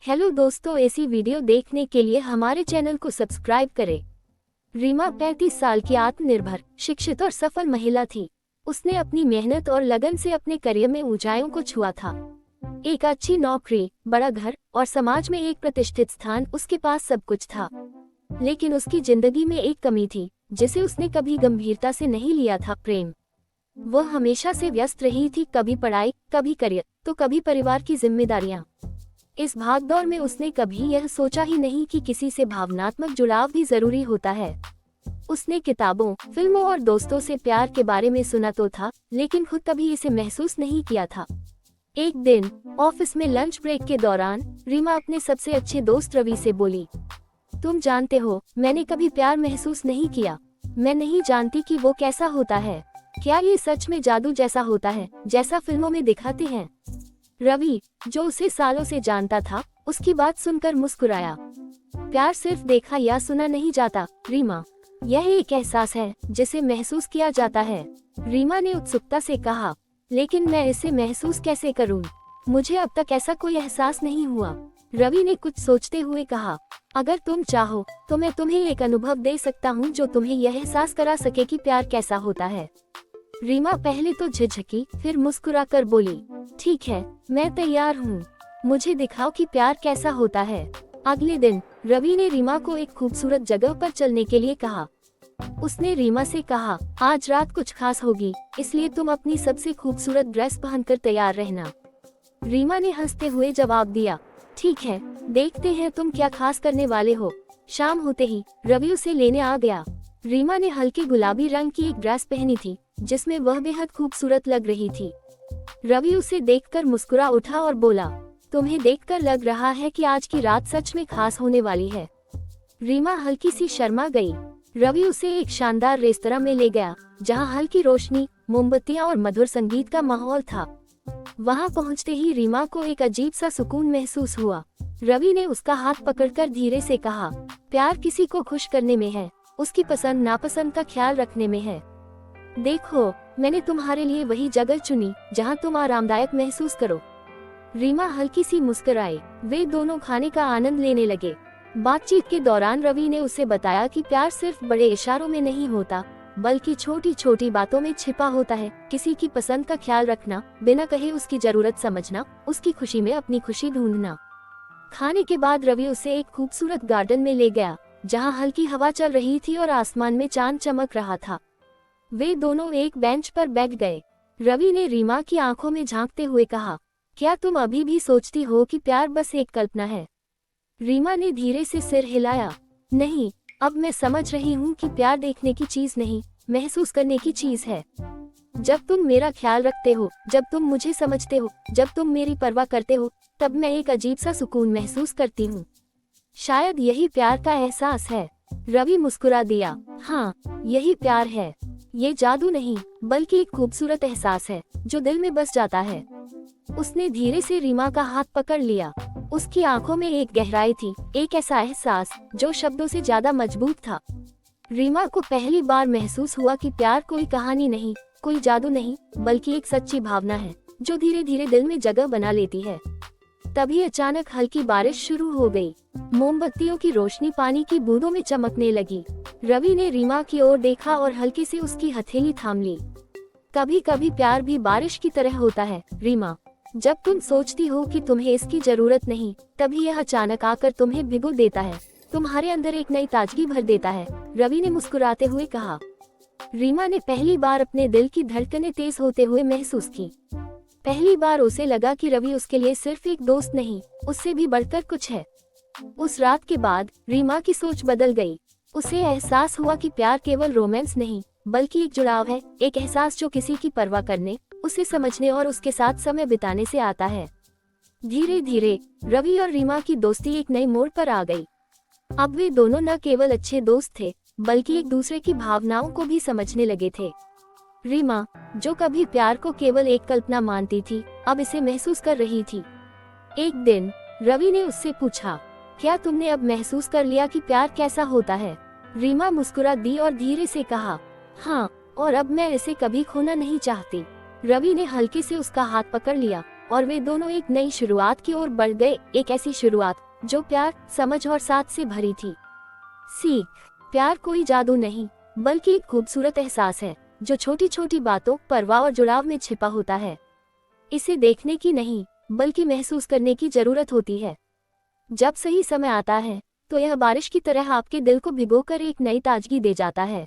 Hello दोस्तों, ऐसी video देखने के लिए हमारे चैनल को सब्सक्राइब करें। रीमा 35 साल की आत्मनिर्भर, शिक्षित और सफल महिला थी। उसने अपनी मेहनत और लगन से अपने करियर में ऊंचाइयों को छुआ था। एक अच्छी नौकरी, बड़ा घर और समाज में एक प्रतिष्ठित स्थान, उसके पास सब कुछ था। लेकिन उसकी जिंदगी में एक कमी थी जिसे उसने कभी गंभीरता से नहीं लिया था, प्रेम। वह हमेशा से व्यस्त रही थी, कभी पढ़ाई, कभी करियर, तो कभी परिवार की जिम्मेदारियां। इस भागदौड़ में उसने कभी यह सोचा ही नहीं कि किसी से भावनात्मक जुड़ाव भी जरूरी होता है। उसने किताबों, फिल्मों और दोस्तों से प्यार के बारे में सुना तो था, लेकिन खुद कभी इसे महसूस नहीं किया था। एक दिन ऑफिस में लंच ब्रेक के दौरान रीमा अपने सबसे अच्छे दोस्त रवि से बोली, तुम जानते हो, मैंने कभी प्यार महसूस नहीं किया। मैं नहीं जानती कि वो कैसा होता है। क्या ये सच में जादू जैसा होता है, जैसा फिल्मों में दिखाते हैं? रवि, जो उसे सालों से जानता था, उसकी बात सुनकर मुस्कुराया। प्यार सिर्फ देखा या सुना नहीं जाता, रीमा। यह एक एहसास है जिसे महसूस किया जाता है। रीमा ने उत्सुकता से कहा, लेकिन मैं इसे महसूस कैसे करूं? मुझे अब तक ऐसा कोई एहसास नहीं हुआ। रवि ने कुछ सोचते हुए कहा, अगर तुम चाहो तो मैं तुम्हें एक अनुभव दे सकता हूं जो तुम्हें यह एहसास करा सके कि प्यार कैसा होता है। रीमा पहले तो झिझकी, फिर मुस्कुराकर बोली, ठीक है, मैं तैयार हूँ। मुझे दिखाओ कि प्यार कैसा होता है। अगले दिन रवि ने रीमा को एक खूबसूरत जगह पर चलने के लिए कहा। उसने रीमा से कहा, आज रात कुछ खास होगी, इसलिए तुम अपनी सबसे खूबसूरत ड्रेस पहनकर तैयार रहना। रीमा ने हंसते हुए जवाब दिया, ठीक है, देखते हैं तुम क्या खास करने वाले हो। शाम होते ही रवि उसे लेने आ गया। रीमा ने हल्के गुलाबी रंग की एक ड्रेस पहनी थी जिसमें वह बेहद खूबसूरत लग रही थी। रवि उसे देखकर मुस्कुरा उठा और बोला, तुम्हें देखकर लग रहा है कि आज की रात सच में खास होने वाली है। रीमा हल्की सी शर्मा गई। रवि उसे एक शानदार रेस्तरां में ले गया जहां हल्की रोशनी, मोमबत्तियां और मधुर संगीत का माहौल था। वहां पहुंचते ही रीमा को एक अजीब सा सुकून महसूस हुआ। रवि ने उसका हाथ पकड़कर धीरे से कहा, प्यार किसी को खुश करने में है, उसकी पसंद नापसंद का ख्याल रखने में है। देखो, मैंने तुम्हारे लिए वही जगह चुनी जहां तुम आरामदायक महसूस करो। रीमा हल्की सी मुस्कुराई। वे दोनों खाने का आनंद लेने लगे। बातचीत के दौरान रवि ने उसे बताया कि प्यार सिर्फ बड़े इशारों में नहीं होता, बल्कि छोटी छोटी बातों में छिपा होता है। किसी की पसंद का ख्याल रखना, बिना कहे उसकी जरूरत समझना, उसकी खुशी में अपनी खुशी ढूंढना। खाने के बाद रवि उसे एक खूबसूरत गार्डन में ले गया जहाँ हल्की हवा चल रही थी और आसमान में चांद चमक रहा था। वे दोनों एक बेंच पर बैठ गए। रवि ने रीमा की आंखों में झांकते हुए कहा, क्या तुम अभी भी सोचती हो कि प्यार बस एक कल्पना है? रीमा ने धीरे से सिर हिलाया, नहीं, अब मैं समझ रही हूँ कि प्यार देखने की चीज नहीं, महसूस करने की चीज है। जब तुम मेरा ख्याल रखते हो, जब तुम मुझे समझते हो, जब तुम मेरी परवाह करते हो, तब मैं एक अजीब सा सुकून महसूस करती हूँ। शायद यही प्यार का एहसास है। रवि मुस्कुरा दिया, हाँ, यही प्यार है। ये जादू नहीं, बल्कि एक खूबसूरत एहसास है जो दिल में बस जाता है। उसने धीरे से रीमा का हाथ पकड़ लिया। उसकी आंखों में एक गहराई थी, एक ऐसा एहसास जो शब्दों से ज्यादा मजबूत था। रीमा को पहली बार महसूस हुआ कि प्यार कोई कहानी नहीं, कोई जादू नहीं, बल्कि एक सच्ची भावना है जो धीरे धीरे दिल में जगह बना लेती है। तभी अचानक हल्की बारिश शुरू हो गई। मोमबत्तियों की रोशनी पानी की बूंदों में चमकने लगी। रवि ने रीमा की ओर देखा और हल्के से उसकी हथेली थाम ली। कभी कभी प्यार भी बारिश की तरह होता है, रीमा। जब तुम सोचती हो कि तुम्हें इसकी जरूरत नहीं, तभी यह अचानक आकर तुम्हें भिगो देता है, तुम्हारे अंदर एक नई ताजगी भर देता है। रवि ने मुस्कुराते हुए कहा। रीमा ने पहली बार अपने दिल की धड़कनें तेज होते हुए महसूस की। पहली बार उसे लगा कि रवि उसके लिए सिर्फ एक दोस्त नहीं, उससे भी बढ़कर कुछ है। उस रात के बाद रीमा की सोच बदल गई। उसे एहसास हुआ कि प्यार केवल रोमांस नहीं, बल्कि एक जुड़ाव है, एक एहसास जो किसी की परवाह करने, उसे समझने और उसके साथ समय बिताने से आता है। धीरे धीरे रवि और रीमा की दोस्ती एक नए मोड़ पर आ गई। अब वे दोनों न केवल अच्छे दोस्त थे, बल्कि एक दूसरे की भावनाओं को भी समझने लगे थे। रीमा, जो कभी प्यार को केवल एक कल्पना मानती थी, अब इसे महसूस कर रही थी। एक दिन रवि ने उससे पूछा, क्या तुमने अब महसूस कर लिया कि प्यार कैसा होता है? रीमा मुस्कुरा दी और धीरे से कहा, हाँ, और अब मैं इसे कभी खोना नहीं चाहती। रवि ने हल्के से उसका हाथ पकड़ लिया और वे दोनों एक नई शुरुआत की ओर बढ़ गए, एक ऐसी शुरुआत जो प्यार, समझ और साथ से भरी थी। सीख। प्यार कोई जादू नहीं, बल्कि एक खूबसूरत एहसास है जो छोटी छोटी बातों, परवाह और जुड़ाव में छिपा होता है। इसे देखने की नहीं, बल्कि महसूस करने की जरूरत होती है। जब सही समय आता है तो यह बारिश की तरह आपके दिल को भिगोकर एक नई ताजगी दे जाता है।